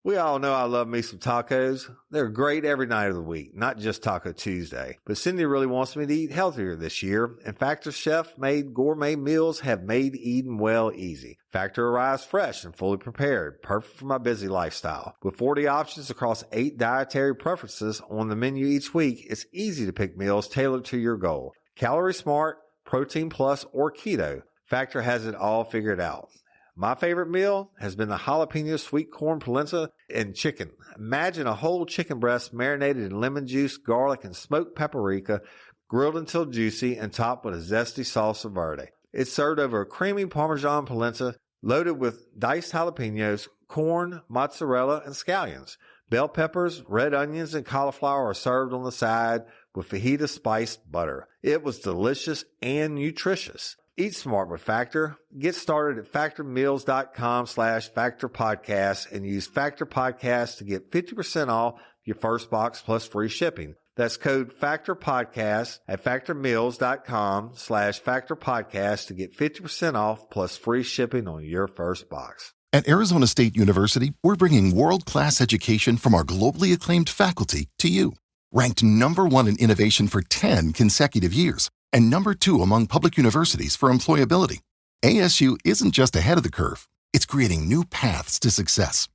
We all know I love me some tacos. They're great every night of the week, not just Taco Tuesday. But Cindy really wants me to eat healthier this year, and Factor chef-made gourmet meals have made eating well easy. Factor arrives fresh and fully prepared, perfect for my busy lifestyle. With 40 options across 8 dietary preferences on the menu each week, it's easy to pick meals tailored to your goal. Calorie Smart, Protein Plus, or Keto, Factor has it all figured out. My favorite meal has been the jalapeno sweet corn polenta and chicken. Imagine a whole chicken breast marinated in lemon juice, garlic, and smoked paprika, grilled until juicy and topped with a zesty salsa verde. It's served over a creamy Parmesan polenta loaded with diced jalapenos, corn, mozzarella, and scallions. Bell peppers, red onions, and cauliflower are served on the side with fajita spiced butter. It was delicious and nutritious. Eat smart with Factor. Get started at factormeals.com/factorpodcast and use Factor Podcast to get 50% off your first box plus free shipping. That's code FACTORPODCAST at factormeals.com/factorpodcast to get 50% off plus free shipping on your first box. At Arizona State University, we're bringing world-class education from our globally acclaimed faculty to you. Ranked #1 in innovation for 10 consecutive years. And #2 among public universities for employability. ASU isn't just ahead of the curve, it's creating new paths to success.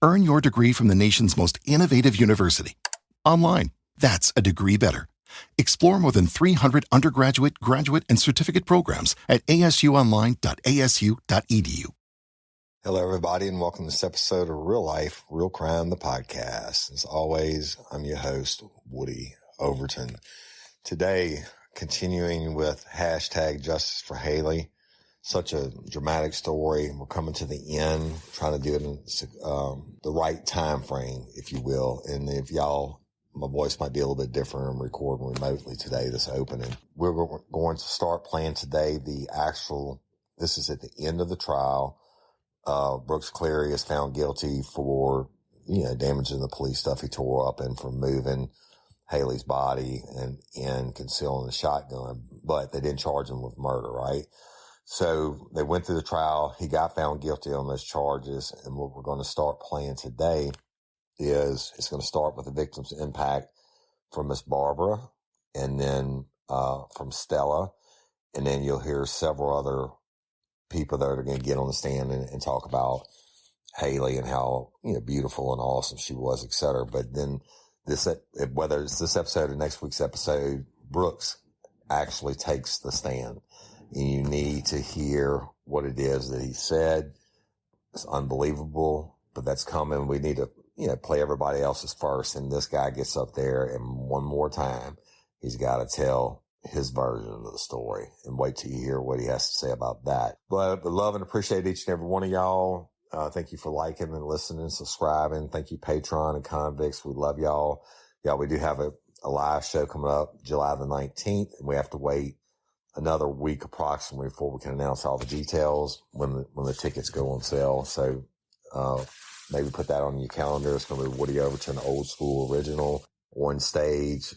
Earn your degree from the nation's most innovative university. Online, that's a degree better. Explore more than 300 undergraduate, graduate, and certificate programs at asuonline.asu.edu. Hello, everybody, and welcome to this episode of Real Life, Real Crime, the podcast. As always, I'm your host, Woody Overton. Today, continuing with hashtag Justice for Hailey. Such a dramatic story. We're coming to the end, trying to do it in the right time frame, if you will. And if y'all, my voice might be a little bit different. I'm recording remotely today, this opening. We're going to start playing today this is at the end of the trial. Brooks Cleary is found guilty for, damaging the police stuff he tore up and for moving Hailey's body and concealing the shotgun, but they didn't charge him with murder, right? So they went through the trial. He got found guilty on those charges. And what we're going to start playing today is it's going to start with the victim's impact from Miss Barbara and then from Stella. And then you'll hear several other people that are going to get on the stand and talk about Hailey and how, beautiful and awesome she was, et cetera. But then whether it's this episode or next week's episode, Brooks actually takes the stand, and you need to hear what it is that he said. It's unbelievable, but that's coming. We need to, play everybody else's first, and this guy gets up there, and one more time, he's got to tell his version of the story, and wait till you hear what he has to say about that. But I love and appreciate each and every one of y'all. Thank you for liking and listening, subscribing. Thank you, Patreon and convicts. We love y'all. We do have a live show coming up July the 19th, and we have to wait another week approximately before we can announce all the details when the tickets go on sale. So, maybe put that on your calendar. It's going to be Woody Overton, old school original, on stage,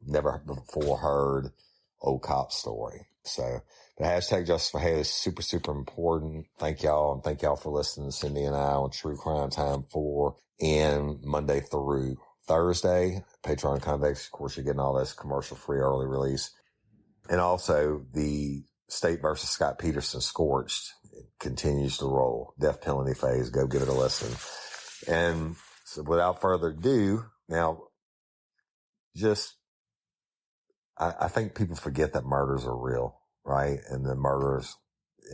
never before heard old cop story. So the hashtag Justice for Hailey is super, super important. Thank y'all. And thank y'all for listening to Cindy and I on True Crime Time 4 and Monday through Thursday. Patreon convicts, of course, you're getting all this commercial free early release. And also the State versus Scott Peterson Scorched continues to roll. Death penalty phase. Go give it a listen. And so without further ado, now I think people forget that murders are real, right? And the murderers,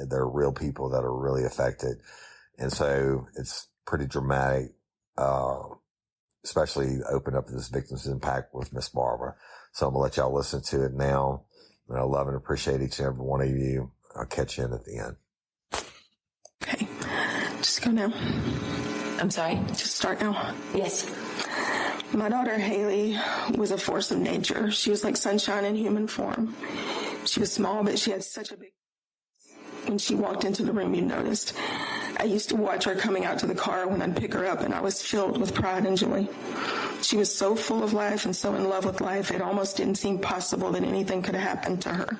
they're real people that are really affected. And so it's pretty dramatic, especially open up this victim's impact with Miss Barbara. So I'm going to let y'all listen to it now. And I love and appreciate each and every one of you. I'll catch you in at the end. Okay. Just go now. I'm sorry? Just start now. Yes. My daughter, Hailey, was a force of nature. She was like sunshine in human form. She was small, but she had such a big... When she walked into the room, you noticed. I used to watch her coming out to the car when I'd pick her up, and I was filled with pride and joy. She was so full of life and so in love with life, it almost didn't seem possible that anything could happen to her.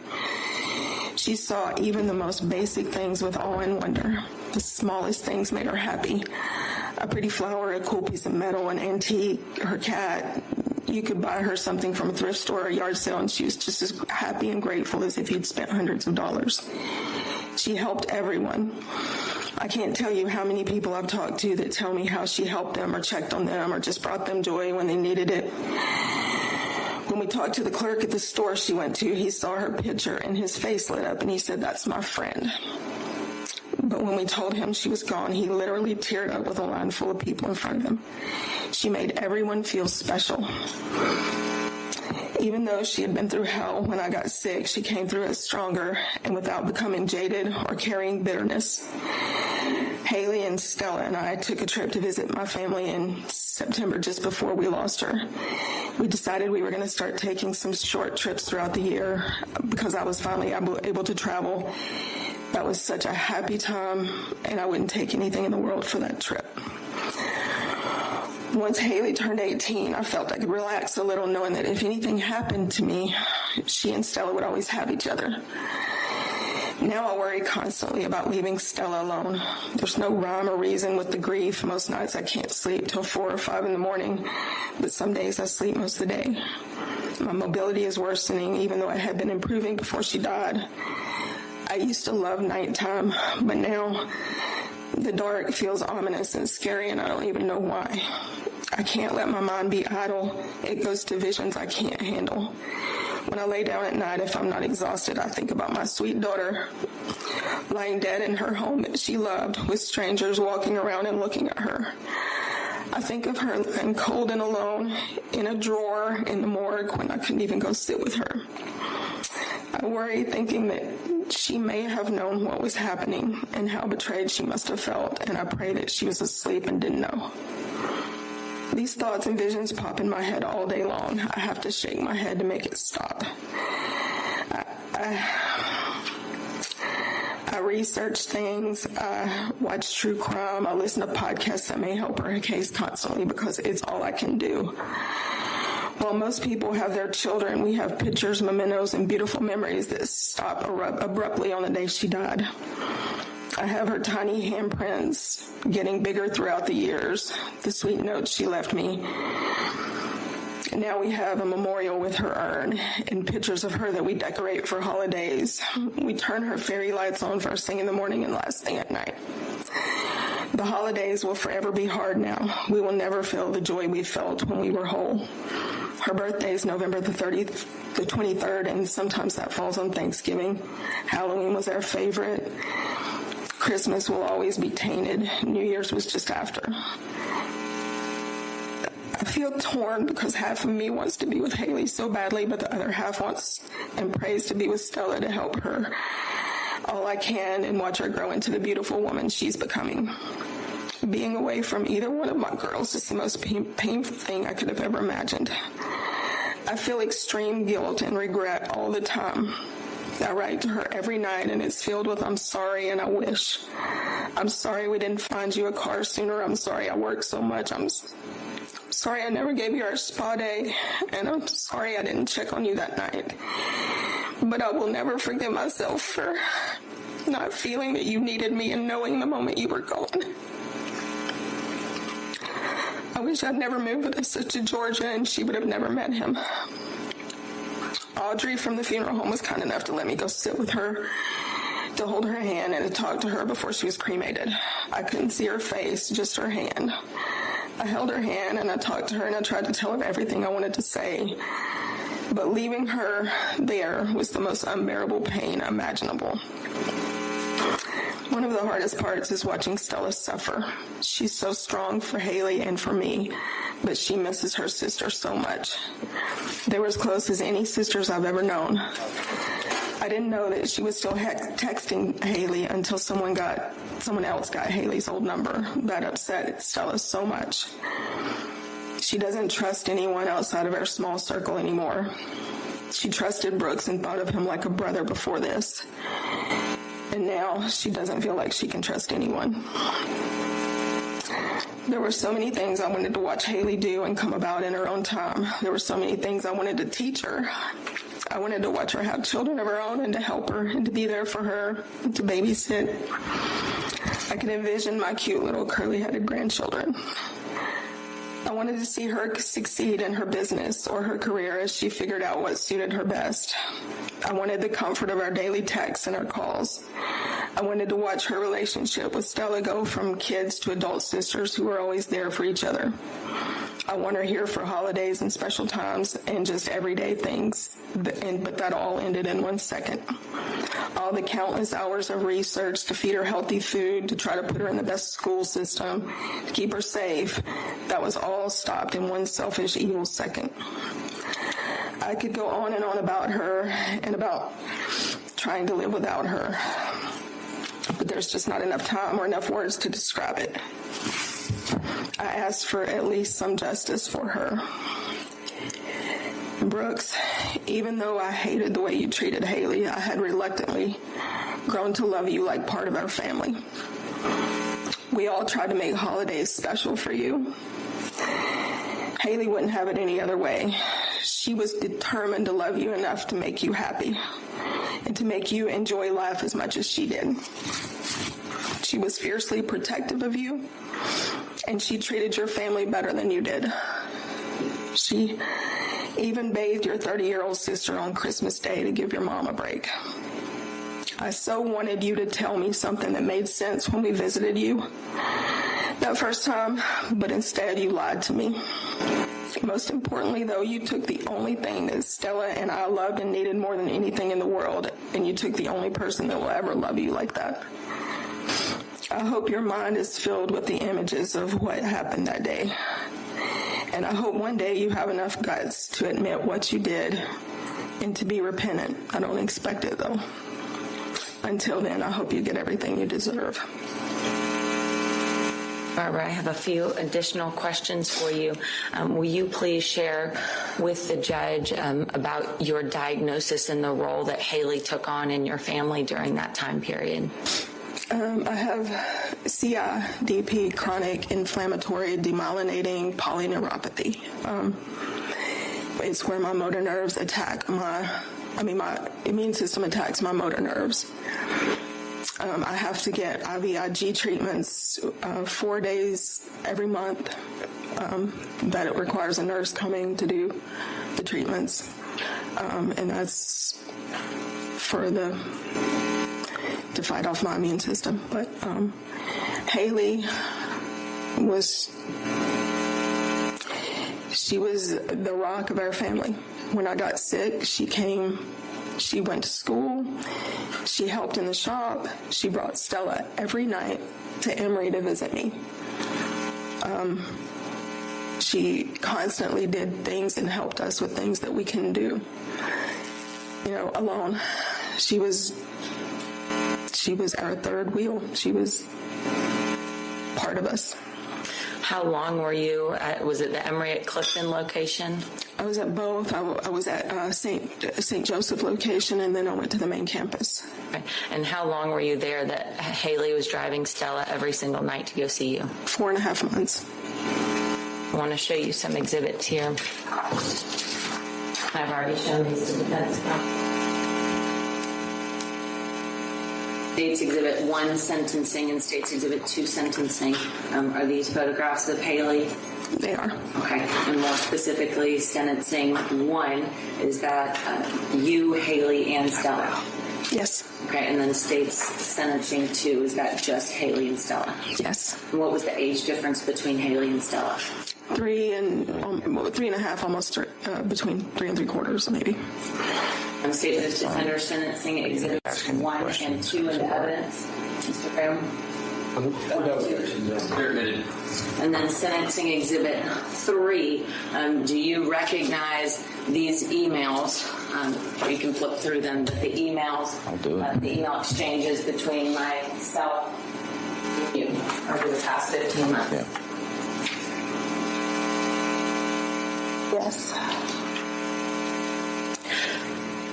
She saw even the most basic things with awe and wonder. The smallest things made her happy. a pretty flower, a cool piece of metal, an antique, her cat. You could buy her something from a thrift store or a yard sale, and she was just as happy and grateful as if you'd spent hundreds of dollars. She helped everyone. I can't tell you how many people I've talked to that tell me how she helped them or checked on them or just brought them joy when they needed it. When we talked to the clerk at the store she went to, he saw her picture and his face lit up and he said, "That's my friend." But when we told him she was gone, he literally teared up with a line full of people in front of him. She made everyone feel special. Even though she had been through hell when I got sick, she came through it stronger and without becoming jaded or carrying bitterness. Hailey and Stella and I took a trip to visit my family in September just before we lost her. We decided we were going to start taking some short trips throughout the year because I was finally able to travel. That was such a happy time, and I wouldn't take anything in the world for that trip. Once Hailey turned 18, I felt I could relax a little knowing that if anything happened to me, she and Stella would always have each other. Now I worry constantly about leaving Stella alone. There's no rhyme or reason with the grief. Most nights I can't sleep till 4 or 5 in the morning, but some days I sleep most of the day. My mobility is worsening, even though I had been improving before she died. I used to love nighttime, but now the dark feels ominous and scary, and I don't even know why. I can't let my mind be idle. It goes to visions I can't handle. When I lay down at night, if I'm not exhausted, I think about my sweet daughter lying dead in her home that she loved, with strangers walking around and looking at her. I think of her lying cold and alone in a drawer in the morgue when I couldn't even go sit with her. I worry thinking that she may have known what was happening and how betrayed she must have felt, and I pray that she was asleep and didn't know. These thoughts and visions pop in my head all day long. I have to shake my head to make it stop. I research things, I watch true crime, I listen to podcasts that may help her case constantly because it's all I can do. While most people have their children, we have pictures, mementos, and beautiful memories that stop abruptly on the day she died. I have her tiny handprints getting bigger throughout the years, the sweet notes she left me. And now we have a memorial with her urn and pictures of her that we decorate for holidays. We turn her fairy lights on first thing in the morning and last thing at night. The holidays will forever be hard now. We will never feel the joy we felt when we were whole. Her birthday is November the 23rd, and sometimes that falls on Thanksgiving. Halloween was our favorite. Christmas will always be tainted. New Year's was just after. I feel torn because half of me wants to be with Hailey so badly, but the other half wants and prays to be with Stella to help her all I can and watch her grow into the beautiful woman she's becoming. Being away from either one of my girls is the most painful thing I could have ever imagined. I feel extreme guilt and regret all the time. I write to her every night, and it's filled with "I'm sorry" and "I wish." I'm sorry we didn't find you a car sooner. I'm sorry I worked so much. I'm sorry I never gave you our spa day, and I'm sorry I didn't check on you that night. But I will never forgive myself for not feeling that you needed me and knowing the moment you were gone. I wish I'd never moved with us to Georgia and she would have never met him. Audrey from the funeral home was kind enough to let me go sit with her, to hold her hand and to talk to her before she was cremated. I couldn't see her face, just her hand. I held her hand and I talked to her and I tried to tell her everything I wanted to say. But leaving her there was the most unbearable pain imaginable. One of the hardest parts is watching Stella suffer. She's so strong for Hailey and for me, but she misses her sister so much. They were as close as any sisters I've ever known. I didn't know that she was still texting Hailey until someone else got Hailey's old number. That upset Stella so much. She doesn't trust anyone outside of our small circle anymore. She trusted Brooks and thought of him like a brother before this. And now she doesn't feel like she can trust anyone. There were so many things I wanted to watch Hailey do and come about in her own time. There were so many things I wanted to teach her. I wanted to watch her have children of her own and to help her and to be there for her, to babysit. I could envision my cute little curly-headed grandchildren. I wanted to see her succeed in her business or her career as she figured out what suited her best. I wanted the comfort of our daily texts and our calls. I wanted to watch her relationship with Stella go from kids to adult sisters who were always there for each other. I want her here for holidays and special times and just everyday things, but that all ended in 1 second. All the countless hours of research to feed her healthy food, to try to put her in the best school system, to keep her safe, that was all stopped in one selfish, evil second. I could go on and on about her and about trying to live without her, but there's just not enough time or enough words to describe it. I asked for at least some justice for her. Brooks, even though I hated the way you treated Hailey, I had reluctantly grown to love you like part of our family. We all tried to make holidays special for you. Hailey wouldn't have it any other way. She was determined to love you enough to make you happy and to make you enjoy life as much as she did. She was fiercely protective of you, and she treated your family better than you did. She even bathed your 30-year-old sister on Christmas Day to give your mom a break. I so wanted you to tell me something that made sense when we visited you that first time, but instead you lied to me. Most importantly, though, you took the only thing that Stella and I loved and needed more than anything in the world, and you took the only person that will ever love you like that. I hope your mind is filled with the images of what happened that day. And I hope one day you have enough guts to admit what you did and to be repentant. I don't expect it, though. Until then, I hope you get everything you deserve. Barbara, I have a few additional questions for you. Will you please share with the judge about your diagnosis and the role that Hailey took on in your family during that time period? I have CIDP, chronic inflammatory demyelinating polyneuropathy. It's where my motor nerves attack my immune system attacks my motor nerves. I have to get IVIG treatments 4 days every month that it requires a nurse coming to do the treatments. And that's to fight off my immune system. But Hailey was the rock of our family. When I got sick, she came. She went to school. She helped in the shop. She brought Stella every night to Emory to visit me. She constantly did things and helped us with things that we couldn't do, alone. She was our third wheel. She was part of us. How long were you at, was it the Emory at Clifton location? I was at both. I was at St. Joseph location, and then I went to the main campus. Okay. And how long were you there that Hailey was driving Stella every single night to go see you? 4.5 months. I want to show you some exhibits here. I've already shown these to defense counsel. States Exhibit 1, sentencing, and States Exhibit 2, sentencing. Are these photographs of Hailey? They are. Okay. And more specifically, sentencing 1, is that you, Hailey, and Stella? Yes. Okay. And then States sentencing 2, is that just Hailey and Stella? Yes. And what was the age difference between Hailey and Stella? 3.5, almost between 3 3/4, maybe. State Defender sentencing exhibits 1 and 2 in the evidence, Mr. Graham. And then sentencing exhibit 3. Do you recognize these emails? You can flip through them, but the emails, the email exchanges between myself and you over the past 15 months. Yeah. Yes.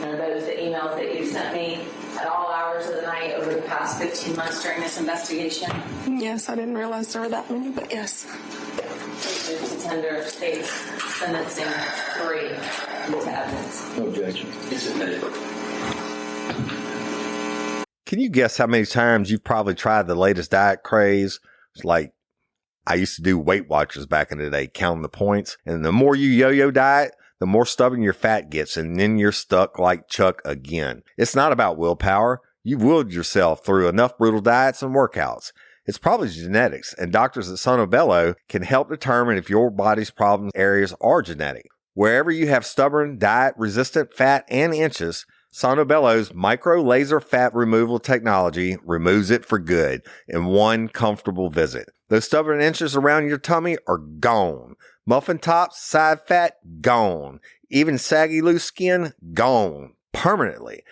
And those the emails that you sent me at all hours of the night over the past 15 months during this investigation? Yes, I didn't realize there were that many, but yes. Tender States sentencing 3 into evidence. No objection. It's submitted. Can you guess how many times you've probably tried the latest diet craze? It's like, I used to do Weight Watchers back in the day, counting the points. And the more you yo-yo diet, the more stubborn your fat gets, and then you're stuck like Chuck again. It's not about willpower. You've willed yourself through enough brutal diets and workouts. It's probably genetics, and doctors at Sono Bello can help determine if your body's problem areas are genetic. Wherever you have stubborn, diet-resistant fat and inches, Sono Bello's micro laser fat removal technology removes it for good in one comfortable visit. Those stubborn inches around your tummy are gone. Muffin tops, side fat, gone. Even saggy loose skin, gone. Permanently.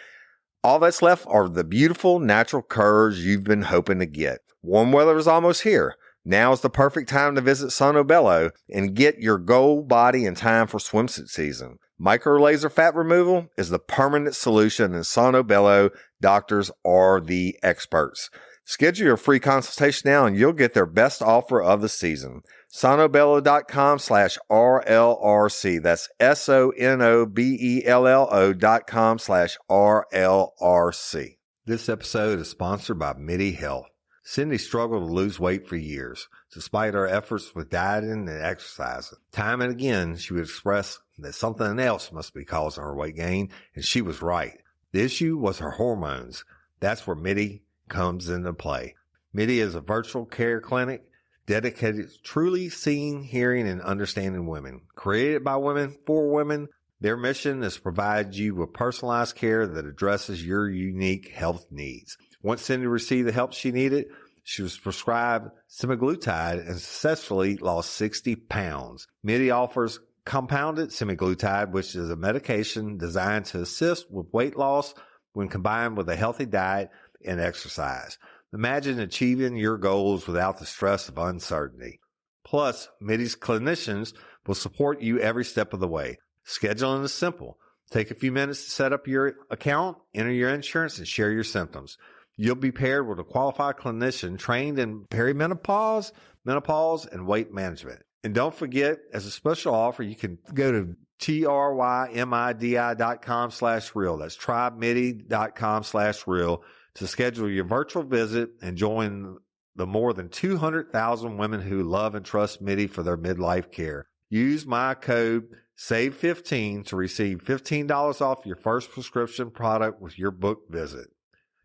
All that's left are the beautiful natural curves you've been hoping to get. Warm weather is almost here. Now is the perfect time to visit Sono Bello and get your goal body in time for swimsuit season. Micro laser fat removal is the permanent solution, and Sono Bello doctors are the experts. Schedule your free consultation now and you'll get their best offer of the season. sonobello.com/RLRC. That's SONOBELLO.com/RLRC. This episode is sponsored by Midi Health. Cindy struggled to lose weight for years, despite her efforts with dieting and exercising. Time and again, she would express that something else must be causing her weight gain, and she was right. The issue was her hormones. That's where Midi comes into play. Midi is a virtual care clinic dedicated to truly seeing, hearing, and understanding women. Created by women for women, their mission is to provide you with personalized care that addresses your unique health needs. Once Cindy received the help she needed, she was prescribed semaglutide and successfully lost 60 pounds. Midi offers compounded semaglutide, which is a medication designed to assist with weight loss when combined with a healthy diet and exercise. Imagine achieving your goals without the stress of uncertainty. Plus, Midi's clinicians will support you every step of the way. Scheduling is simple. Take a few minutes to set up your account, enter your insurance, and share your symptoms. You'll be paired with a qualified clinician trained in perimenopause, menopause, and weight management. And don't forget, as a special offer, you can go to trymidi.com/real. That's trymidi.com/real to schedule your virtual visit and join the more than 200,000 women who love and trust Midi for their midlife care. Use my code SAVE15 to receive $15 off your first prescription product with your book visit.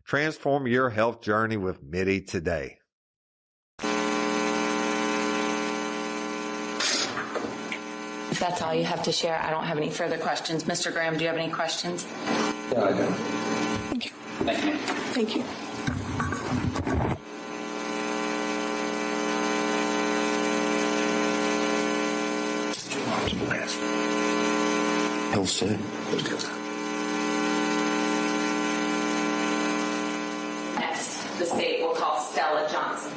Transform your health journey with Midi today. If that's all you have to share, I don't have any further questions. Mr. Graham, do you have any questions? Yeah, I do. Thank you. Thank you. Thank you. Health said. Next, the state will call Stella Johnson.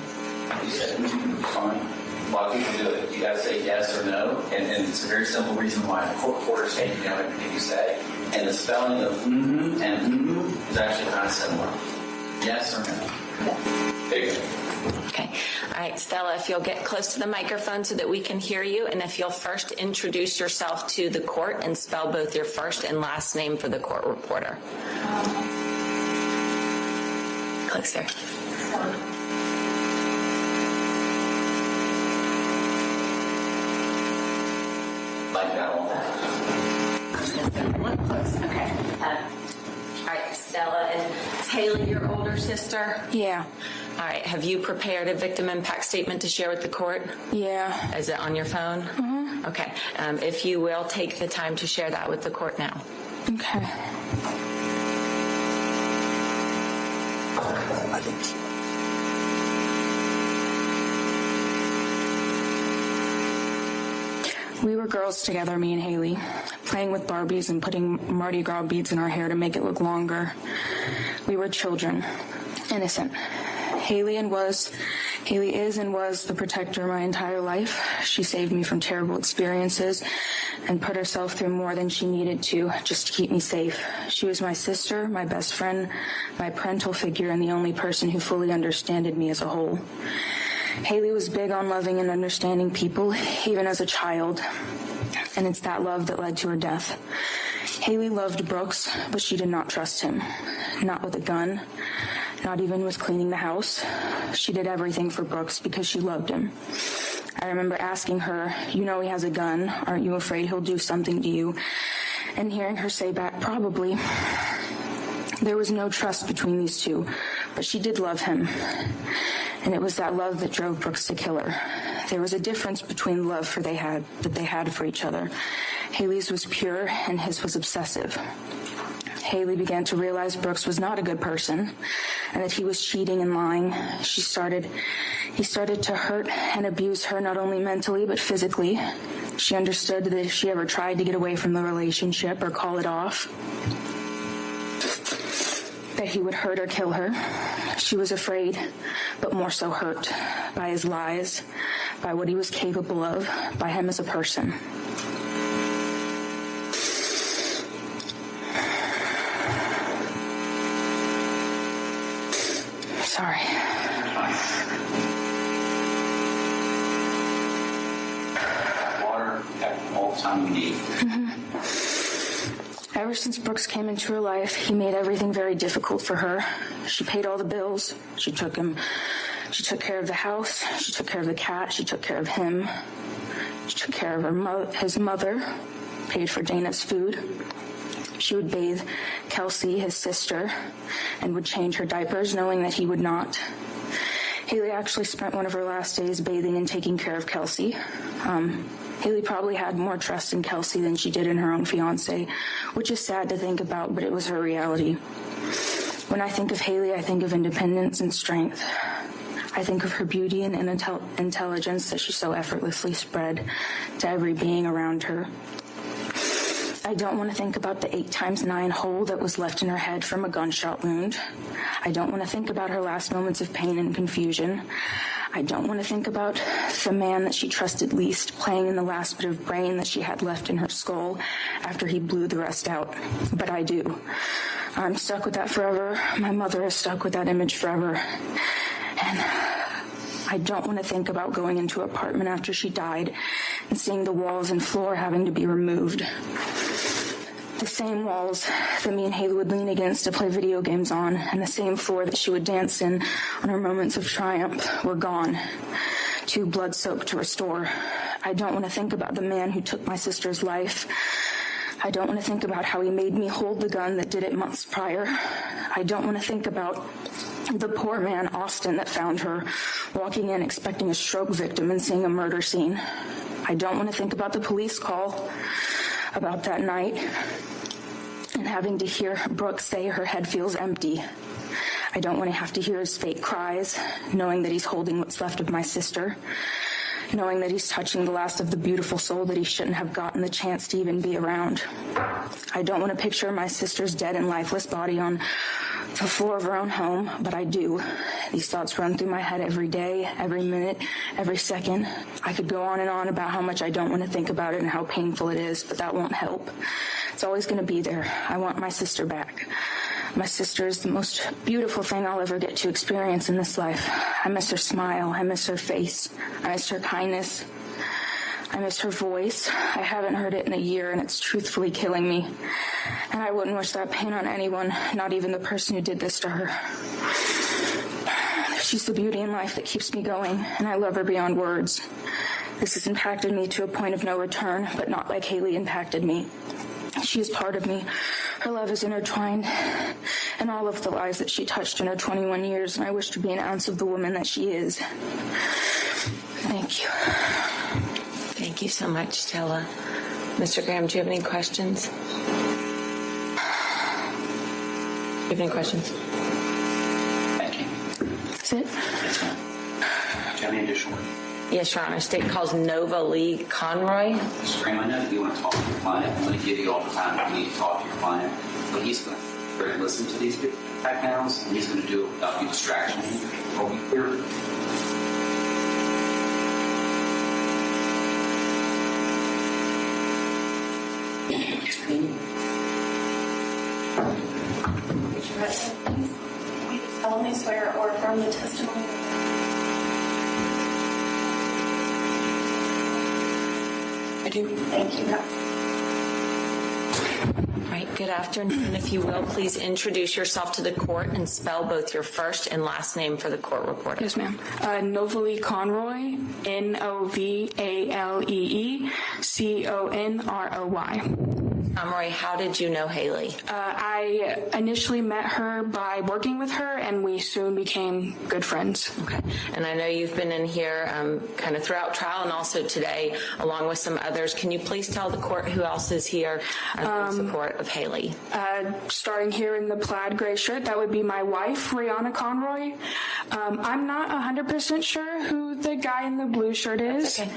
You said fine. A lot of people do it. You got to say yes or no, and it's a very simple reason why. The court reporter's taking down everything you say, and the spelling of and is actually kind of similar. Yes or no? There you go. Okay. All right, Stella, if you'll get close to the microphone so that we can hear you, and if you'll first introduce yourself to the court and spell both your first and last name for the court reporter. Closer. Like that one. Close. Okay. All right, Stella, and is Hailey your older sister? Yeah. All right. Have you prepared a victim impact statement to share with the court? Yeah. Is it on your phone? Mm-hmm. Okay. If you will, take the time to share that with the court now. Okay. We were girls together, me and Hailey, playing with Barbies and putting Mardi Gras beads in our hair to make it look longer. We were children, innocent. Hailey is and was the protector my entire life. She saved me from terrible experiences and put herself through more than she needed to just to keep me safe. She was my sister, my best friend, my parental figure, and the only person who fully understood me as a whole. Hailey was big on loving and understanding people, even as a child, and it's that love that led to her death. Hailey loved Brooks, but she did not trust him. Not with a gun, not even with cleaning the house. She did everything for Brooks because she loved him. I remember asking her, "You know he has a gun. Aren't you afraid he'll do something to you?" And hearing her say back, "Probably." There was no trust between these two, but she did love him. And it was that love that drove Brooks to kill her. There was a difference between the love that they had for each other. Hailey's was pure and his was obsessive. Hailey began to realize Brooks was not a good person and that he was cheating and lying. He started to hurt and abuse her not only mentally but physically. She understood that if she ever tried to get away from the relationship or call it off, that he would hurt or kill her. She was afraid, but more so hurt by his lies, by what he was capable of, by him as a person. Sorry. Water all the time you need. Ever since Brooks came into her life, he made everything very difficult for her. She paid all the bills. She took care of the house. She took care of the cat. She took care of him. She took care of his mother, paid for Dana's food. She would bathe Kelsey, his sister, and would change her diapers, knowing that he would not. Hailey actually spent one of her last days bathing and taking care of Kelsey. Hailey probably had more trust in Kelsey than she did in her own fiancé, which is sad to think about, but it was her reality. When I think of Hailey, I think of independence and strength. I think of her beauty and intelligence that she so effortlessly spread to every being around her. I don't want to think about the 8x9 hole that was left in her head from a gunshot wound. I don't want to think about her last moments of pain and confusion. I don't want to think about the man that she trusted least playing in the last bit of brain that she had left in her skull after he blew the rest out. But I do. I'm stuck with that forever. My mother is stuck with that image forever. And I don't want to think about going into an apartment after she died and seeing the walls and floor having to be removed. The same walls that me and Hailey would lean against to play video games on, and the same floor that she would dance in on her moments of triumph were gone, too blood-soaked to restore. I don't want to think about the man who took my sister's life. I don't want to think about how he made me hold the gun that did it months prior. I don't want to think about the poor man, Austin, that found her walking in expecting a stroke victim and seeing a murder scene. I don't want to think about the police call about that night and having to hear Brooke say her head feels empty. I don't want to have to hear his fake cries, knowing that he's holding what's left of my sister, knowing that he's touching the last of the beautiful soul that he shouldn't have gotten the chance to even be around. I don't want to picture my sister's dead and lifeless body on the floor of her own home, but I do. These thoughts run through my head every day, every minute, every second. I could go on and on about how much I don't want to think about it and how painful it is, but that won't help. It's always going to be there. I want my sister back. My sister is the most beautiful thing I'll ever get to experience in this life. I miss her smile. I miss her face. I miss her kindness. I miss her voice. I haven't heard it in a year, and it's truthfully killing me. And I wouldn't wish that pain on anyone, not even the person who did this to her. She's the beauty in life that keeps me going, and I love her beyond words. This has impacted me to a point of no return, but not like Hailey impacted me. She is part of me. Her love is intertwined in all of the lives that she touched in her 21 years, and I wish to be an ounce of the woman that she is. Thank you. Thank you so much, Stella. Mr. Graham, do you have any questions? Do you have any questions? Thank you. That's it? Yes, ma'am. Do you have any additional? Yes, Your Honor. State calls Nova Lee Conroy. Mr. Graham, I know that you want to talk to your client. I'm going to give you all the time that you need to talk to your client. But he's going to listen to these backgrounds, and he's going to do it without you distracting him. Are we clear? We solemnly swear or affirm the testimony. I do. Thank you. All right, good afternoon. If you will, please introduce yourself to the court and spell both your first and last name for the court reporter. Yes, ma'am. Novalee Conroy, Novalee Conroy. How did you know Hailey? I initially met her by working with her, and we soon became good friends. Okay. And I know you've been in here kind of throughout trial and also today, along with some others. Can you please tell the court who else is here in support of Hailey? Starting here in the plaid gray shirt, that would be my wife, Rihanna Conroy. I'm not 100% sure who the guy in the blue shirt is. Okay.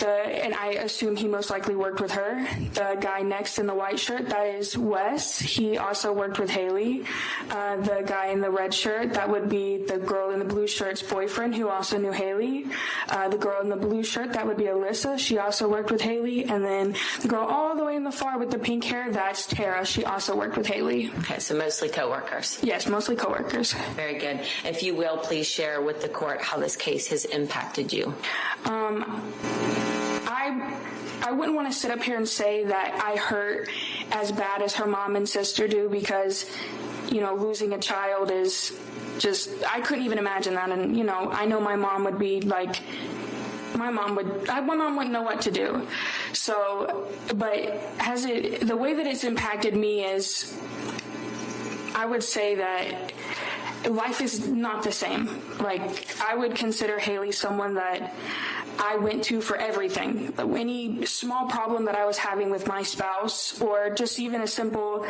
And I assume he most likely worked with her. The guy next in the white shirt, that is Wes. He also worked with Hailey. The guy in the red shirt, that would be the girl in the blue shirt's boyfriend, who also knew Hailey. The girl in the blue shirt, that would be Alyssa. She also worked with Hailey. And then the girl all the way in the far with the pink hair, that's Tara. She also worked with Hailey. Okay, so mostly coworkers. Yes, mostly coworkers. Very good. If you will, please share with the court how this case has impacted you. I wouldn't want to sit up here and say that I hurt as bad as her mom and sister do, because, losing a child is just, I couldn't even imagine that. And, I know my mom would be like, my mom wouldn't know what to do. So, but the way that it's impacted me is, I would say that life is not the same. Like, I would consider Hailey someone that I went to for everything. Any small problem that I was having with my spouse, or just even a simple,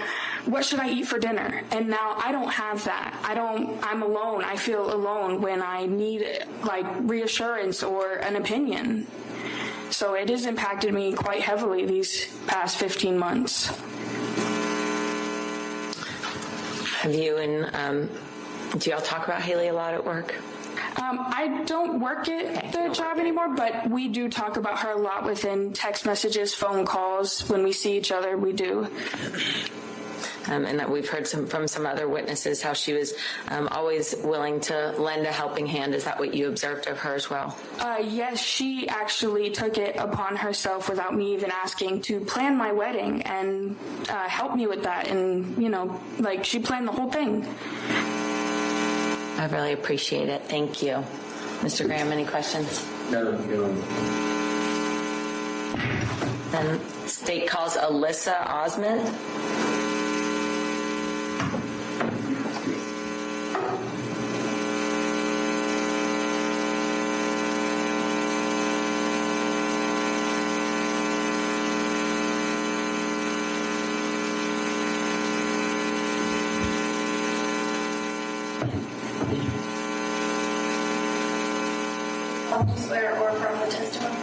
what should I eat for dinner? And now I don't have that. I'm alone. I feel alone when I need reassurance or an opinion. So it has impacted me quite heavily these past 15 months. Have you do y'all talk about Hailey a lot at work? I don't work at the job anymore, but we do talk about her a lot within text messages, phone calls. When we see each other, we do. And that we've heard from some other witnesses how she was always willing to lend a helping hand. Is that what you observed of her as well? Yes, she actually took it upon herself without me even asking to plan my wedding and help me with that. And, she planned the whole thing. I really appreciate it. Thank you. Mr. Graham, any questions? No. Then state calls Alyssa Osment. Swear or affirm the testimony?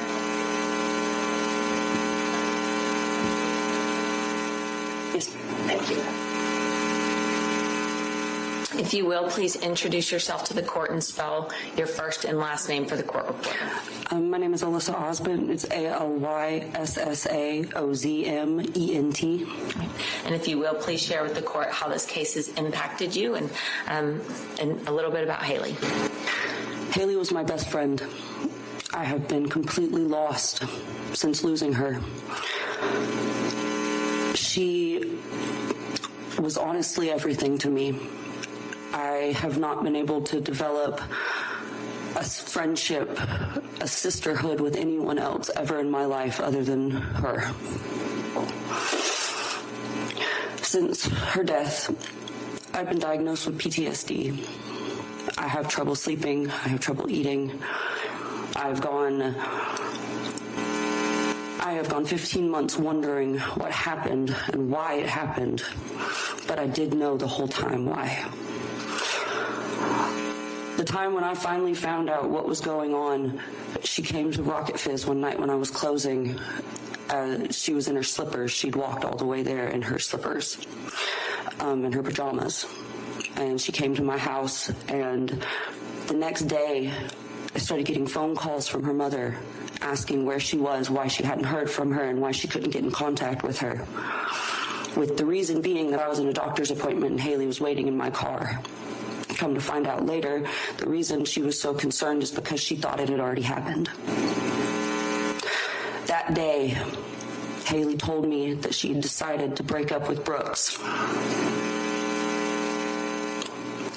Yes. Thank you. If you will, please introduce yourself to the court and spell your first and last name for the court reporter. My name is Alyssa Osment. It's ALYSSAOZMENT. And if you will, please share with the court how this case has impacted you and a little bit about Hailey. Hailey was my best friend. I have been completely lost since losing her. She was honestly everything to me. I have not been able to develop a friendship, a sisterhood with anyone else ever in my life other than her. Since her death, I've been diagnosed with PTSD. I have trouble sleeping. I have trouble eating. I have gone 15 months wondering what happened and why it happened, but I did know the whole time why. The time when I finally found out what was going on, she came to Rocket Fizz one night when I was closing. She was in her slippers. She'd walked all the way there in her slippers, in her pajamas. And she came to my house, and the next day, I started getting phone calls from her mother asking where she was, why she hadn't heard from her, and why she couldn't get in contact with her. With the reason being that I was in a doctor's appointment and Hailey was waiting in my car. Come to find out later, the reason she was so concerned is because she thought it had already happened. That day, Hailey told me that she had decided to break up with Brooks.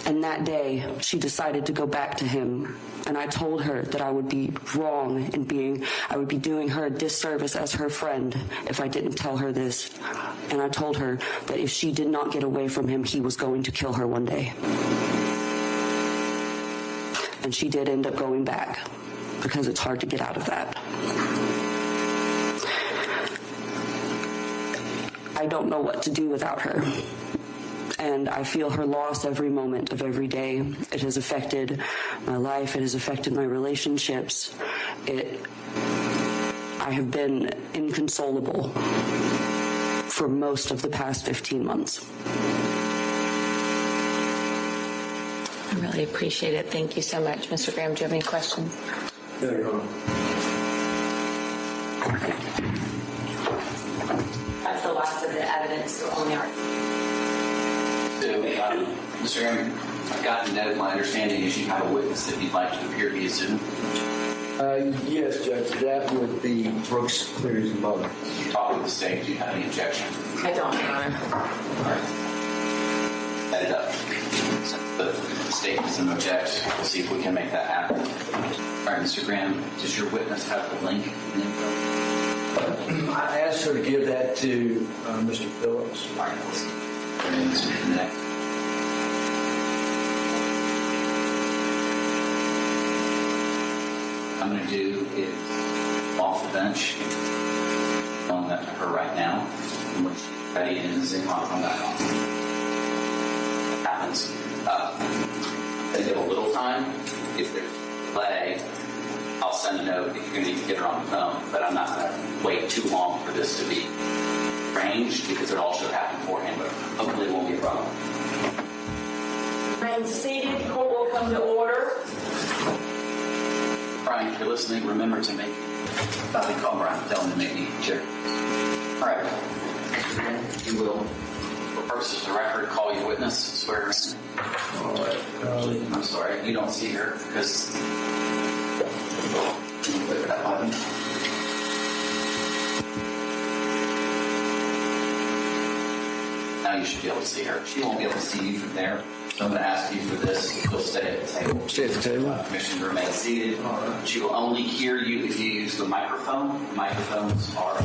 And that day, she decided to go back to him. And I told her that I would be wrong in I would be doing her a disservice as her friend if I didn't tell her this. And I told her that if she did not get away from him, he was going to kill her one day. And she did end up going back because it's hard to get out of that. I don't know what to do without her. And I feel her loss every moment of every day. It has affected my life. It has affected my relationships. I have been inconsolable for most of the past 15 months. I really appreciate it. Thank you so much. Mr. Graham, do you have any questions? Yeah, That's the last of the evidence, so only our... Mr. Graham, I've gotten to know, my understanding is you have a witness that you'd like to appear via Zoom. Yes, Judge, that would be Brooks Cleary's mother. You talk with the state. Do you have any objection? I don't, Your Honor. All right. Set it up. The state doesn't object. We'll see if we can make that happen. All right, Mr. Graham, does your witness have the link? I asked her to give that to Mr. Phillips. All right, let's connect. I'm going to do is off the bench, telling that to her right now, and when she's ready in the Zoom, I'll come back on. What happens? They give a little time. If there's a delay, I'll send a note if you're going to need to get her on the phone, but I'm not going to wait too long for this to be arranged because it all should happen beforehand, but hopefully it won't be a problem. Remain seated. Court will come to order. Brian, if you're listening, remember to make call Brian, tell him to make me chair. All right. You will, for purposes of the record, call your witness, swear her in. All right. I'm sorry, you don't see her because... Can you click that button? Now you should be able to see her. She won't be able to see you from there. So I'm going to ask you for this. You'll stay at the table. Stay at the table. Permission to remain seated. She will only hear you if you use the microphone. The microphones are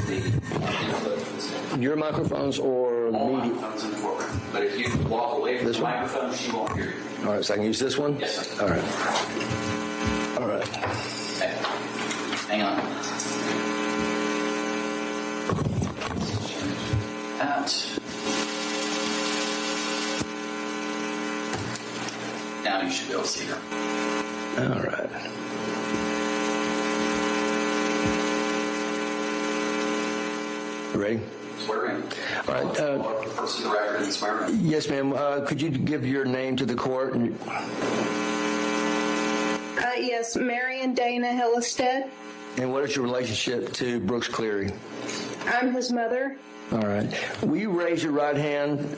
the input. Your microphones or the All media? microphones in the courtroom. But if you walk away from This the one? microphone, she won't hear you. All right, so I can use this one? Yes, sir. All right. All right. Okay. Hang on. Out. Now you should be able to see her. All right. Ready? Swear in. All right. First of the record and swear in. Yes, ma'am. Could you give your name to the court? Yes, Marion Dana Hillestead. And what is your relationship to Brooks Cleary? I'm his mother. All right. Will you raise your right hand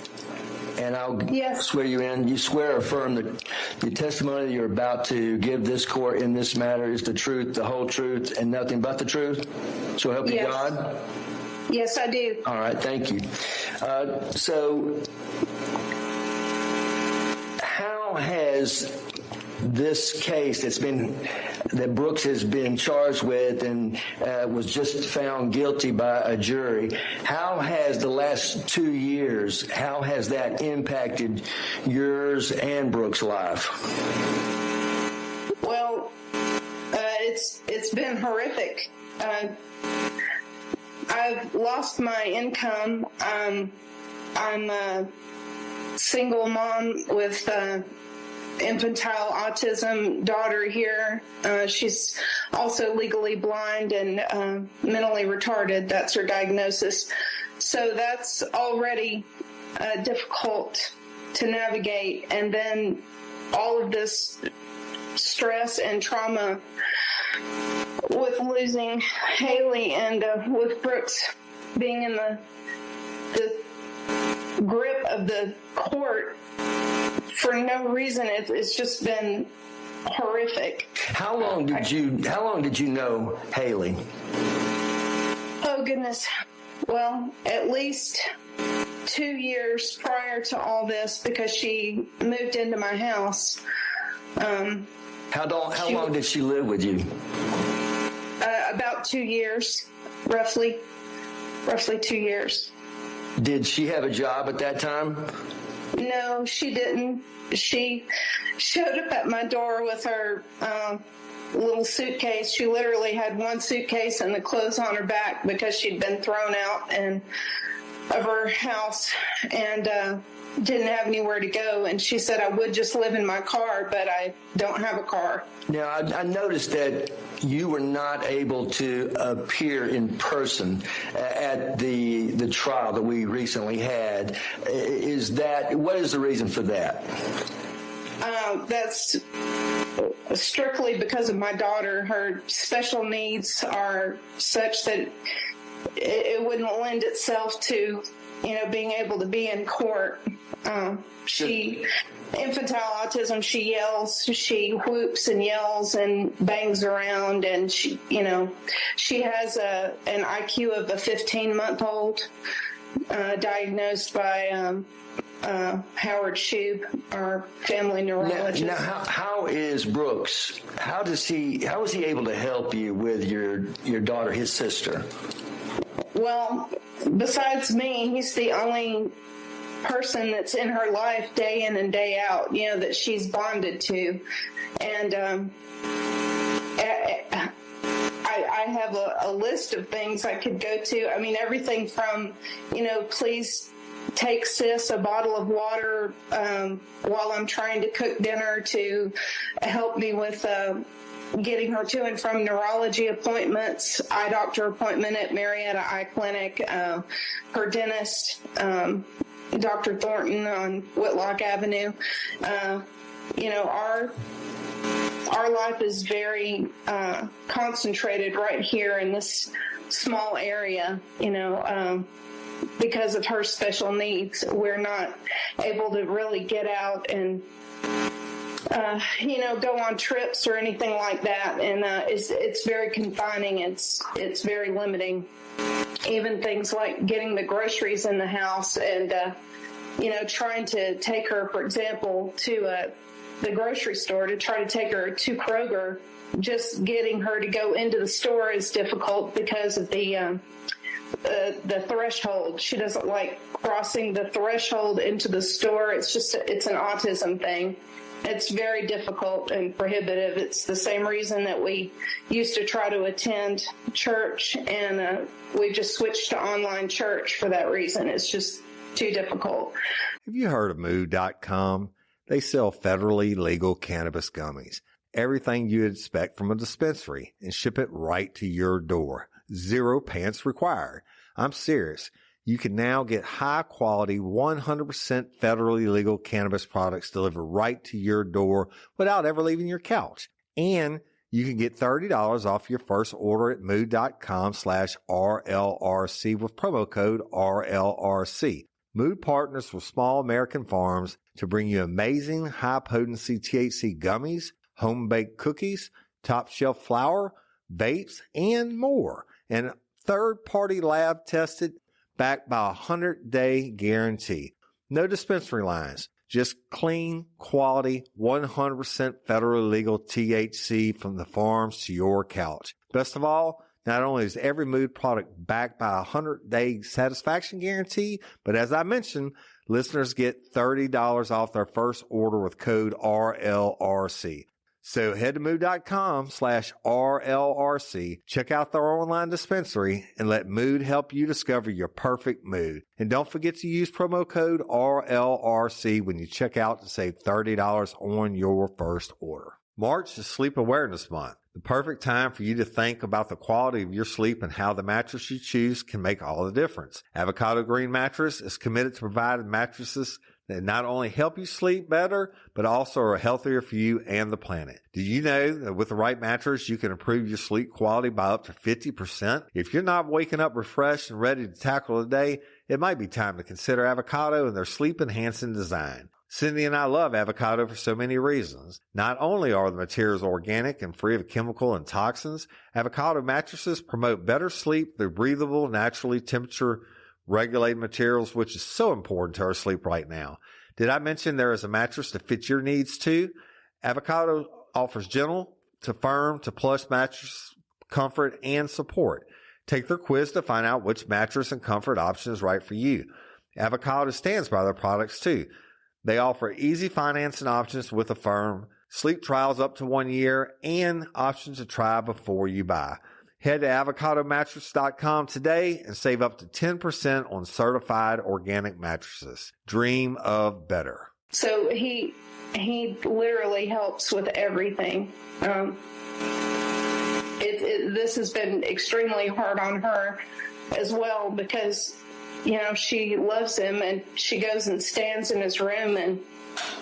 and I'll swear you in? You swear or affirm that the testimony that you're about to give this court in this matter is the truth, the whole truth, and nothing but the truth? So help you God? Yes, I do. All right. Thank you. So how has this case that Brooks has been charged with and was just found guilty by a jury, how has the last 2 years, how has that impacted yours and Brooks' life? Well, it's been horrific. I've lost my income. I'm a single mom with infantile autism daughter here. She's also legally blind and mentally retarded. That's her diagnosis. So that's already difficult to navigate. And then all of this stress and trauma with losing Hailey and with Brooks being in the grip of the court for no reason. It's just been horrific. How long did you know Hailey? Oh, goodness. Well, at least 2 years prior to all this, because she moved into my house. How long did she live with you? About 2 years, roughly 2 years. Did she have a job at that time? No, she didn't. She showed up at my door with her little suitcase. She literally had one suitcase and the clothes on her back because she'd been thrown out of her house and didn't have anywhere to go. And she said, I would just live in my car, but I don't have a car. Now, I noticed that you were not able to appear in person at the trial that we recently had. What is the reason for that? That's strictly because of my daughter. Her special needs are such that it wouldn't lend itself to, being able to be in court. Infantile autism, she yells, she whoops and yells and bangs around, and she has an IQ of a 15-month-old, diagnosed by Howard Shube, our family neurologist. Now, how is Brooks? How is he able to help you with your daughter, his sister? Well, besides me, he's the only person that's in her life day in and day out, that she's bonded to. And I have a list of things I could go to. I mean, everything from, please take sis a bottle of water while I'm trying to cook dinner, to help me with getting her to and from neurology appointments, eye doctor appointment at Marietta Eye Clinic, her dentist, Dr. Thornton on Whitlock Avenue. Our life is very concentrated right here in this small area, because of her special needs. We're not able to really get out and go on trips or anything like that, and it's very confining. It's very limiting. Even things like getting the groceries in the house and trying to take her, for example, to the grocery store, to try to take her to Kroger. Just getting her to go into the store is difficult because of the threshold. She doesn't like crossing the threshold into the store. It's an autism thing. It's very difficult and prohibitive. It's the same reason that we used to try to attend church, and we just switched to online church for that reason. It's just too difficult. Have you heard of Mood.com? They sell federally legal cannabis gummies. Everything you'd expect from a dispensary, and ship it right to your door. 0 pants required. I'm serious. You can now get high-quality, 100% federally legal cannabis products delivered right to your door without ever leaving your couch. And you can get $30 off your first order at mood.com/RLRC with promo code RLRC. Mood partners with small American farms to bring you amazing high-potency THC gummies, home-baked cookies, top-shelf flour, vapes, and more. And third-party lab-tested, backed by a 100-day guarantee. No dispensary lines, just clean, quality, 100% federally legal THC from the farms to your couch. Best of all, not only is every Mood product backed by a 100-day satisfaction guarantee, but as I mentioned, listeners get $30 off their first order with code RLRC. So head to mood.com/RLRC, check out their online dispensary, and let Mood help you discover your perfect mood. And don't forget to use promo code RLRC when you check out to save $30 on your first order. March is Sleep Awareness Month, the perfect time for you to think about the quality of your sleep and how the mattress you choose can make all the difference. Avocado Green Mattress is committed to providing mattresses that not only help you sleep better, but also are healthier for you and the planet. Did you know that with the right mattress, you can improve your sleep quality by up to 50%? If you're not waking up refreshed and ready to tackle the day, it might be time to consider Avocado and their sleep-enhancing design. Cindy and I love avocado for so many reasons. Not only are the materials organic and free of chemical and toxins, avocado mattresses promote better sleep through breathable, naturally temperature regulated materials, which is so important to our sleep right now. Did I mention there is a mattress to fit your needs too? Avocado offers gentle to firm to plush mattress comfort and support. Take their quiz to find out which mattress and comfort option is right for you. Avocado stands by their products too. They offer easy financing options with a firm, sleep trials up to 1 year, and options to try before you buy. Head to avocadomattress.com today and save up to 10% on certified organic mattresses. Dream of better. So he literally helps with everything. This has been extremely hard on her as well because, she loves him and she goes and stands in his room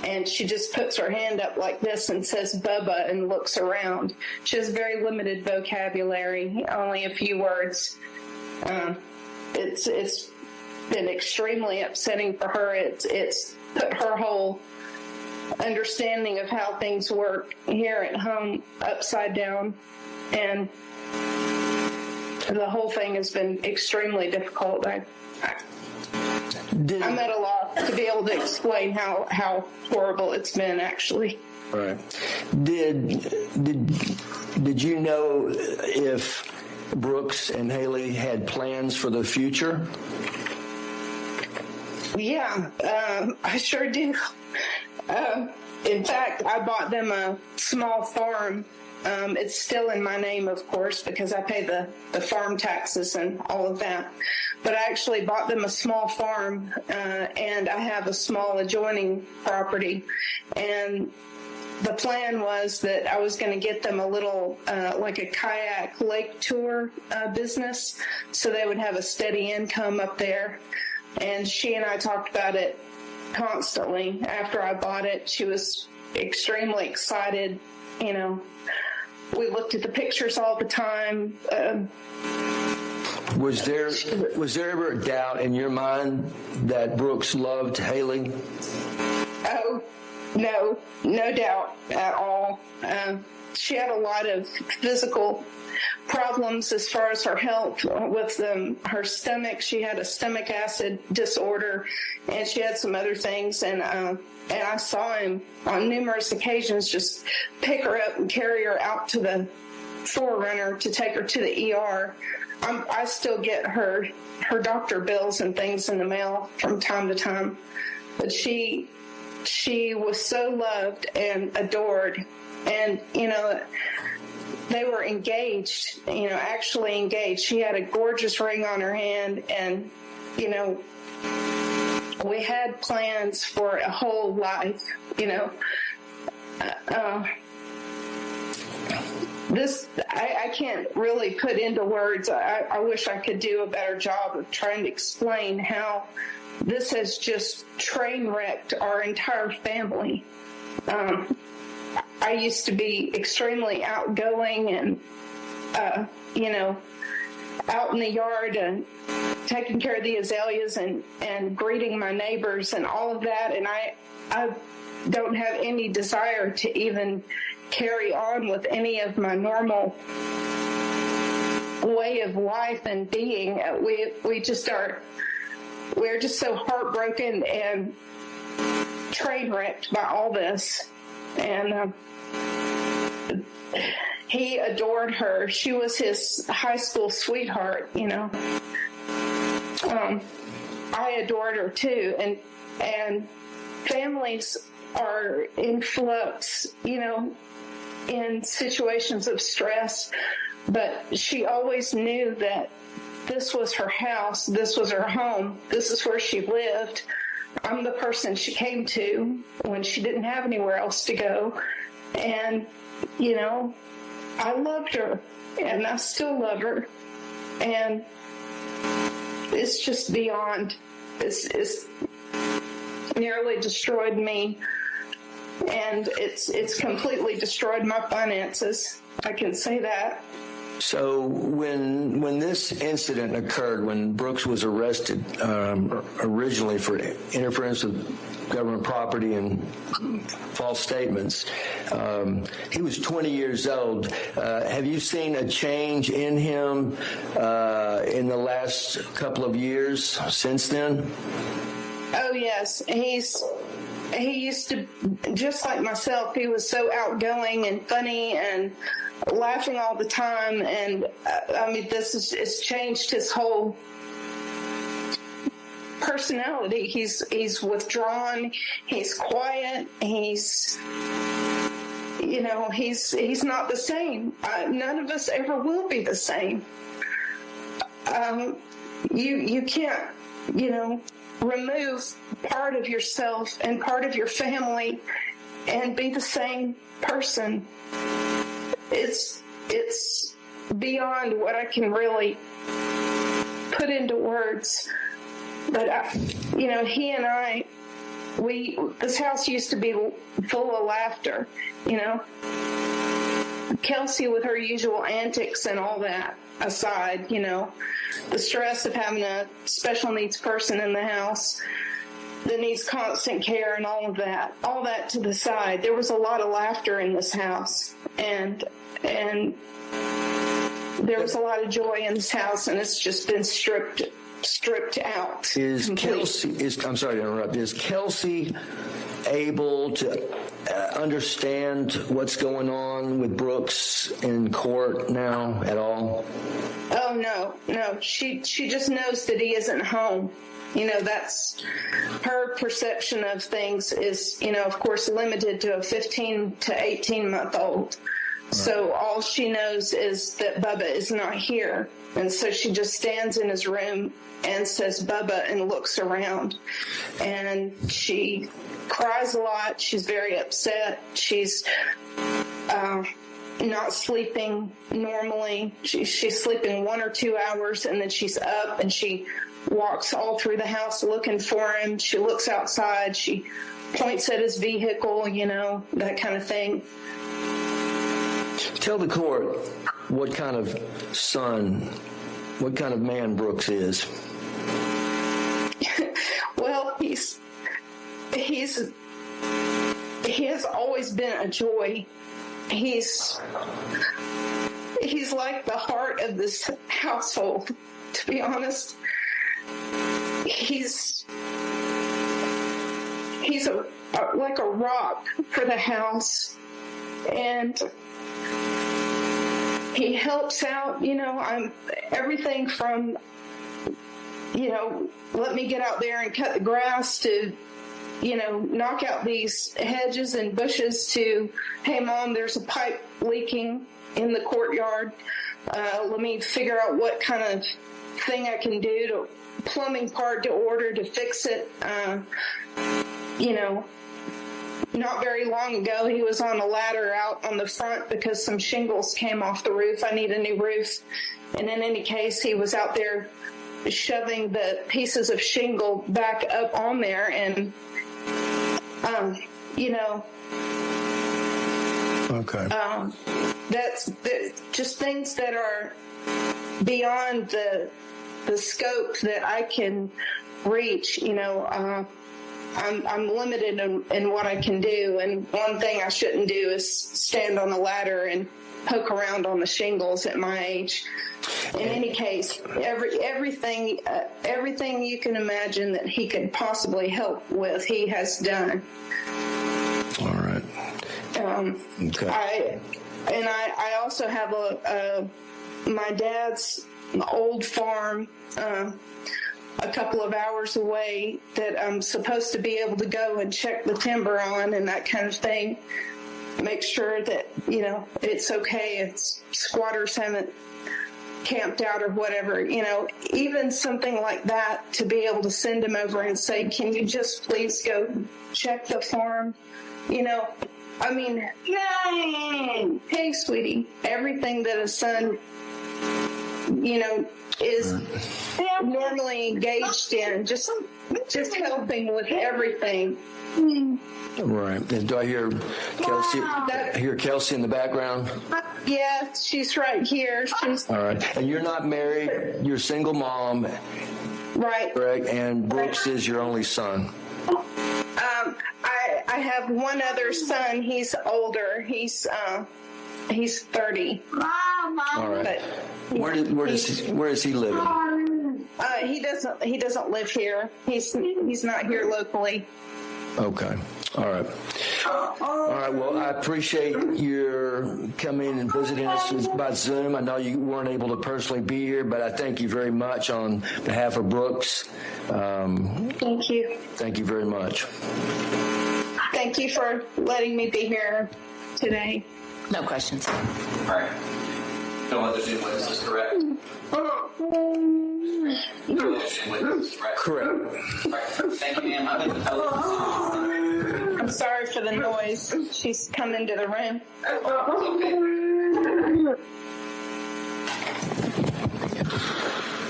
and she just puts her hand up like this and says Bubba and looks around. She has very limited vocabulary, only a few words. It's been extremely upsetting for her. It's put her whole understanding of how things work here at home upside down, and the whole thing has been extremely difficult. I'm at a loss to be able to explain how horrible it's been, actually. Right. Did you know if Brooks and Hailey had plans for the future? Yeah, I sure do. In fact, I bought them a small farm. It's still in my name, of course, because I pay the farm taxes and all of that. But I actually bought them a small farm, and I have a small adjoining property. And the plan was that I was going to get them a little, like a kayak lake tour business, so they would have a steady income up there. And she and I talked about it constantly. After I bought it, she was extremely excited. We looked at the pictures all the time. Was there ever a doubt in your mind that Brooks loved Hailey? Oh, no doubt at all. She had a lot of physical problems as far as her health with her stomach. She had a stomach acid disorder, and she had some other things. And I saw him on numerous occasions just pick her up and carry her out to the Forerunner to take her to the ER. I still get her doctor bills and things in the mail from time to time. But she was so loved and adored. And, they were engaged, actually engaged. She had a gorgeous ring on her hand, and, we had plans for a whole life, I can't really put into words. I wish I could do a better job of trying to explain how this has just train wrecked our entire family. I used to be extremely outgoing and, out in the yard and taking care of the azaleas and greeting my neighbors and all of that. And I don't have any desire to even carry on with any of my normal way of life and being. We're just so heartbroken and train wrecked by all this. And he adored her. She was his high school sweetheart, I adored her too. And families are in flux, in situations of stress. But she always knew that this was her house. This was her home. This is where she lived. I'm the person she came to when she didn't have anywhere else to go. And, I loved her, and I still love her. And it's just beyond. It's nearly destroyed me. And it's completely destroyed my finances. I can say that. So when this incident occurred, when Brooks was arrested originally for interference with government property and false statements, he was 20 years old. Have you seen a change in him in the last couple of years since then? Oh, yes. He used to, just like myself, he was so outgoing and funny and laughing all the time. And it's changed his whole personality. He's withdrawn. He's quiet. He's not the same. None of us ever will be the same. You can't, remove part of yourself and part of your family and be the same person. It's beyond what I can really put into words. But he and I, this house used to be full of laughter, Kelsey with her usual antics and all that aside, the stress of having a special needs person in the house that needs constant care and all that to the side. There was a lot of laughter in this house, and there was a lot of joy in this house, and it's just been stripped out. I'm sorry to interrupt. Is Kelsey able to understand what's going on with Brooks in court now at all? Oh, no. She just knows that he isn't home. That's her perception of things is, of course, limited to a 15 to 18-month-old. Right. So all she knows is that Bubba is not here. And so she just stands in his room and says, Bubba, and looks around. And she cries a lot. She's very upset. She's not sleeping normally. She's sleeping 1 or 2 hours, and then she's up, and she walks all through the house looking for him. She looks outside. She points at his vehicle, that kind of thing. Tell the court what kind of man Brooks is. Well, he has always been a joy. He's like the heart of this household, to be honest. He's like a rock for the house, and he helps out, I'm everything from, let me get out there and cut the grass to, knock out these hedges and bushes to, hey, Mom, there's a pipe leaking in the courtyard. Let me figure out what kind of thing I can do to plumbing part to order to fix it. Not very long ago, he was on a ladder out on the front because some shingles came off the roof. I need a new roof. And in any case, he was out there shoving the pieces of shingle back up on there, and okay. That's just things that are beyond the scope that I can reach. I'm limited in what I can do, and one thing I shouldn't do is stand on a ladder and poke around on the shingles at my age. In any case, everything you can imagine that he could possibly help with, he has done. All right. Okay. I also have my dad's old farm a couple of hours away that I'm supposed to be able to go and check the timber on and that kind of thing. Make sure that, it's okay. It's squatters haven't camped out or whatever, even something like that, to be able to send him over and say, can you just please go check the farm? Hey, sweetie, everything that a son is normally engaged in, just helping with everything. Right. And do I hear Kelsey? Kelsey in the background? Yeah, she's right here. All right. And you're not married. You're a single mom. Right. Correct. And Brooks is your only son. I have one other son. He's older. He's 30. All right. Where is he living? He doesn't live here. He's not here locally. Okay. All right. All right. Well, I appreciate your coming and visiting us by Zoom. I know you weren't able to personally be here, but I thank you very much on behalf of Brooks. Thank you. Thank you very much. Thank you for letting me be here today. No questions. All right. No other Zoom witnesses, correct? No other Zoom witnesses, right? Correct. All right. Thank you, ma'am. I'm sorry for the noise. She's come into the room. Okay.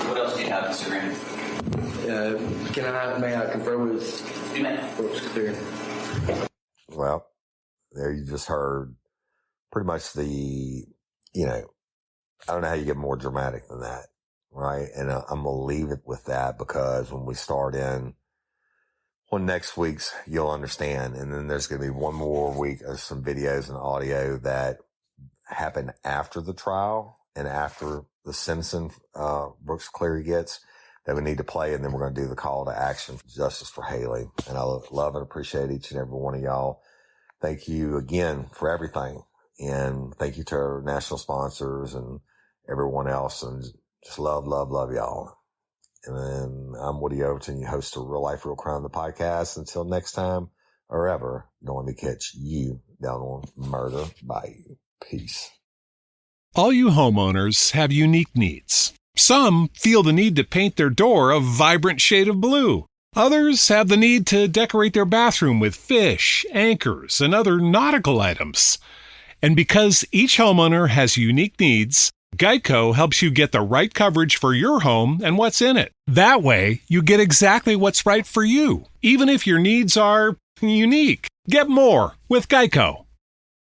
What else do you have, Mr. Green? May I confer with You may. Brooks Clear? Well, there you just heard pretty much I don't know how you get more dramatic than that, right? And I'm going to leave it with that, because when we start in next week's, you'll understand. And then there's going to be one more week of some videos and audio that happen after the trial and after the sentencing Brooks Cleary gets, that we need to play. And then we're going to do the call to action for Justice for Hailey. And I love and appreciate each and every one of y'all. Thank you again for everything. And thank you to our national sponsors and everyone else. And just love y'all. And then I'm Woody Overton, your host of Real Life, Real Crime, the podcast. Until next time or ever, don't let me catch you down on Murder Bayou. Peace. All you homeowners have unique needs. Some feel the need to paint their door a vibrant shade of blue. Others have the need to decorate their bathroom with fish, anchors, and other nautical items. And because each homeowner has unique needs, Geico helps you get the right coverage for your home and what's in it. That way, you get exactly what's right for you, even if your needs are unique. Get more with Geico.